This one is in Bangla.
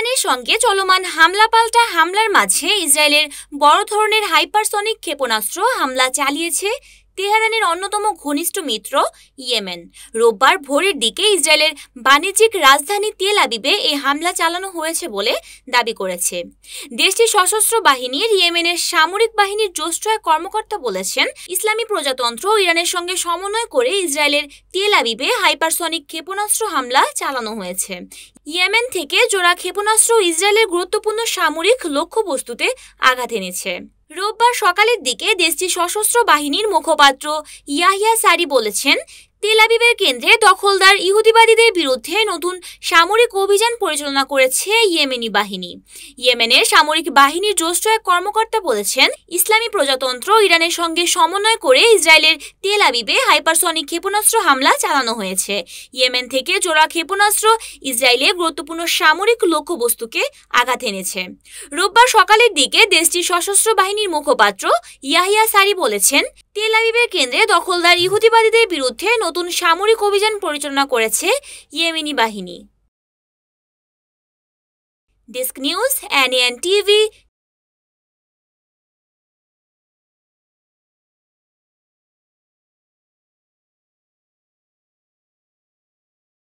ইরানের সঙ্গে চলমান হামলা হামলার মাঝে ইসরায়েলের বড় ধরনের হাইপারসনিক ক্ষেপণাস্ত্র হামলা চালিয়েছে তেহরানের অন্যতম ঘনিষ্ঠ মিত্র ইয়েমেন। রোববার ভোরের দিকে ইসরায়েলের বাণিজ্যিক রাজধানী তেল আবিবে এই হামলা চালানো হয়েছে বলে দাবি করেছে দেশটির সশস্ত্র বাহিনীর। ইয়েমেনের সামরিক বাহিনীর জ্যেষ্ঠ এক কর্মকর্তা বলেছেন, ইসলামী প্রজাতন্ত্র ইরানের সঙ্গে সমন্বয় করে ইসরায়েলের তেল আবিবে হাইপারসনিক ক্ষেপণাস্ত্র হামলা চালানো হয়েছে। ইয়েমেন থেকে জোড়া ক্ষেপণাস্ত্র ইসরায়েলের গুরুত্বপূর্ণ সামরিক লক্ষ্যবস্তুতে আঘাত এনেছে। রোববার সকালের দিকে দেশটির সশস্ত্র বাহিনীর মুখপাত্র ইয়াহিয়া সারি বলেছেন, তেল আবিবের কেন্দ্রে দখলদার ইহুদিবাদীদের বিরুদ্ধে নতুন সামরিক অভিযান পরিচালনা করেছে ইয়েমেনি বাহিনী। ইয়েমেনের সামরিক বাহিনীর জ্যেষ্ঠ এক কর্মকর্তা বলেছেন, ইসলামী প্রজাতন্ত্র ইরানের সঙ্গে সমন্বয় করে ইসরায়েলের তেল আবিবে হাইপারসনিক ক্ষেপণাস্ত্র হামলা চালানো হয়েছে। ইয়েমেন থেকে জোড়া ক্ষেপণাস্ত্র ইসরায়েলের গুরুত্বপূর্ণ সামরিক লক্ষ্যবস্তুকে আঘাত এনেছে। রোববার সকালের দিকে দেশটির সশস্ত্র বাহিনীর মুখপাত্র ইয়াহিয়া সারি বলেছেন, তেল আবিবের কেন্দ্রে দখলদার ইহুদিবাদীদের বিরুদ্ধে নতুন সামরিক অভিযান পরিচালনা করেছে ইয়েমেনি বাহিনী। Desk news, এনএএন TV.